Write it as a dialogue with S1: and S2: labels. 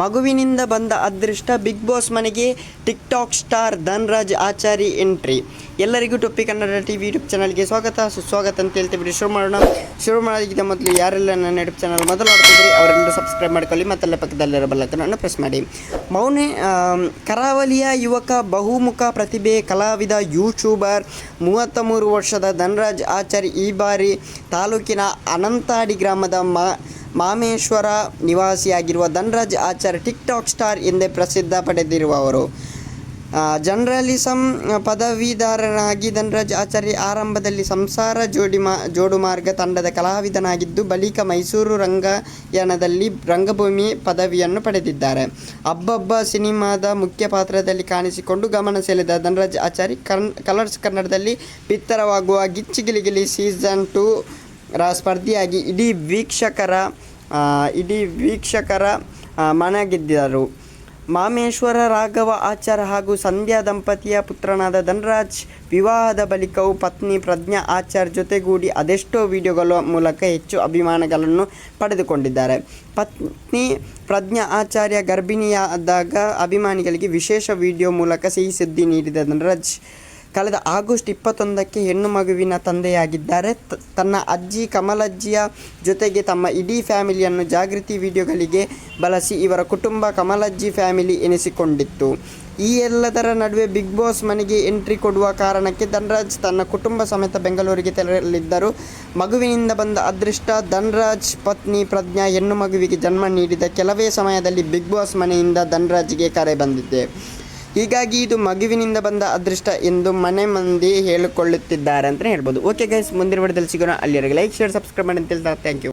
S1: ಮಗುವಿನಿಂದ ಬಂದ ಅದೃಷ್ಟ, big boss ಮನೆಗೆ TikTok star Dhanraj Achari entry. ಎಲ್ಲರಿಗೂ ಟೊಪ್ಪಿ ಕನ್ನಡ ಟಿವಿ ಯೂಟ್ಯೂಬ್ ಚಾನಲ್ಗೆ ಸುಸ್ವಾಗತ ಅಂತ ಹೇಳ್ತೀವಿ. ಶುರು ಮಾಡೋದಕ್ಕಿಂತ ಮೊದಲು ಯಾರೆಲ್ಲ ನನ್ನ ಯೂಟ್ಯೂಬ್ ಚಾನಲ್ ಮೊದಲು ನೋಡ್ತಿದ್ರಿ ಅವರೆಲ್ಲರೂ ಸಬ್ಸ್ಕ್ರೈಬ್ ಮಾಡ್ಕೊಳ್ಳಿ, ಮತ್ತೆಲ್ಲ ಪಕ್ಕದಲ್ಲಿರೋ ಬೆಲ್ಲೈಕನ್ ಪ್ರೆಸ್ ಮಾಡಿ. ಕರಾವಳಿಯ ಯುವಕ, ಬಹುಮುಖ ಪ್ರತಿಭೆ, ಕಲಾವಿದ, ಯೂಟ್ಯೂಬರ್, 33 ವರ್ಷದ ಧನ್ರಾಜ್ ಆಚಾರಿ ಈ ಬಾರಿ ತಾಲೂಕಿನ ಅನಂತಾಡಿ ಗ್ರಾಮದ ಮಾಮೇಶ್ವರ ನಿವಾಸಿಯಾಗಿರುವ ಧನ್ರಾಜ್ ಆಚಾರ್ಯ ಟಿಕ್ಟಾಕ್ ಸ್ಟಾರ್ ಎಂದೇ ಪ್ರಸಿದ್ಧ ಪಡೆದಿರುವವರು. ಜರ್ನಲಿಸಂ ಪದವೀಧರನಾಗಿ ಧನ್ರಾಜ್ ಆಚಾರ್ಯ ಆರಂಭದಲ್ಲಿ ಸಂಸಾರ ಜೋಡುಮಾರ್ಗ ತಂಡದ ಕಲಾವಿದನಾಗಿದ್ದು, ಬಳಿಕ ಮೈಸೂರು ರಂಗಾಯಣದಲ್ಲಿ ರಂಗಭೂಮಿ ಪದವಿಯನ್ನು ಪಡೆದಿದ್ದಾರೆ. ಅಬ್ಬಬ್ಬ ಸಿನಿಮಾದ ಮುಖ್ಯ ಪಾತ್ರದಲ್ಲಿ ಕಾಣಿಸಿಕೊಂಡು ಗಮನ ಸೆಳೆದ ಧನ್ರಾಜ್ ಆಚಾರ್ಯ ಕಲರ್ಸ್ ಕನ್ನಡದಲ್ಲಿ ಬಿತ್ತರವಾಗುವ ಗಿಚ್ಚಿ ಗಿಲಿ ಸೀಸನ್ 2 ರ ಸ್ಪರ್ಧಿಯಾಗಿ ಇಡೀ ವೀಕ್ಷಕರ ಮನಗೆದ್ದರು. ಮಾಮೇಶ್ವರ ರಾಘವ ಆಚಾರ್ ಹಾಗೂ ಸಂಧ್ಯಾ ದಂಪತಿಯ ಪುತ್ರನಾದ ಧನ್ರಾಜ್ ವಿವಾಹದ ಬಳಿಕವೂ ಪತ್ನಿ ಪ್ರಜ್ಞಾ ಆಚಾರ್ ಜೊತೆಗೂಡಿ ಅದೆಷ್ಟೋ ವಿಡಿಯೋಗಳ ಮೂಲಕ ಹೆಚ್ಚು ಅಭಿಮಾನಿಗಳನ್ನು ಪಡೆದುಕೊಂಡಿದ್ದಾರೆ. ಪತ್ನಿ ಪ್ರಜ್ಞಾ ಆಚಾರ್ಯ ಗರ್ಭಿಣಿಯಾದಾಗ ಅಭಿಮಾನಿಗಳಿಗೆ ವಿಶೇಷ ವಿಡಿಯೋ ಮೂಲಕ ಸಿಹಿ ಸುದ್ದಿ ನೀಡಿದ ಧನ್ರಾಜ್ ಕಳೆದ ಆಗಸ್ಟ್ 21ಕ್ಕೆ ಹೆಣ್ಣು ಮಗುವಿನ ತಂದೆಯಾಗಿದ್ದಾರೆ. ತನ್ನ ಅಜ್ಜಿ ಕಮಲಜ್ಜಿಯ ಜೊತೆಗೆ ತಮ್ಮ ಇಡೀ ಫ್ಯಾಮಿಲಿಯನ್ನು ಜಾಗೃತಿ ವಿಡಿಯೋಗಳಿಗೆ ಬಳಸಿ ಇವರ ಕುಟುಂಬ ಕಮಲಜ್ಜಿ ಫ್ಯಾಮಿಲಿ ಎನಿಸಿಕೊಂಡಿತ್ತು. ಈ ಎಲ್ಲದರ ನಡುವೆ ಬಿಗ್ ಬಾಸ್ ಮನೆಗೆ ಎಂಟ್ರಿ ಕೊಡುವ ಕಾರಣಕ್ಕೆ ಧನ್ರಾಜ್ ತನ್ನ ಕುಟುಂಬ ಸಮೇತ ಬೆಂಗಳೂರಿಗೆ ತೆರಳಿದ್ದರು. ಮಗುವಿನಿಂದ ಬಂದ ಅದೃಷ್ಟ. ಧನ್ರಾಜ್ ಪತ್ನಿ ಪ್ರಜ್ಞಾ ಹೆಣ್ಣು ಮಗುವಿಗೆ ಜನ್ಮ ನೀಡಿದ ಕೆಲವೇ ಸಮಯದಲ್ಲಿ ಬಿಗ್ ಬಾಸ್ ಮನೆಯಿಂದ ಧನ್ರಾಜ್ಗೆ ಕರೆ ಬಂದಿದೆ. ಹೀಗಾಗಿ ಇದು ಮಗುವಿನಿಂದ ಬಂದ ಅದೃಷ್ಟ ಎಂದು ಮನೆ ಮಂದಿ ಹೇಳಿಕೊಳ್ಳುತ್ತಿದ್ದಾರೆ ಅಂತಲೇ ಹೇಳ್ಬೋದು. ಓಕೆ ಗೈಸ್, ಮುಂದಿನ ವಿಡಿಯೋದಲ್ಲಿ ಸಿಗೋಣ. ಅಲ್ಲಿವರೆಗೆ ಲೈಕ್, ಶೇರ್, ಸಬ್ಸ್ಕ್ರೈಬ್ ಮಾಡಿ ಅಂತ ಹೇಳ್ತಾ ಥ್ಯಾಂಕ್ ಯು.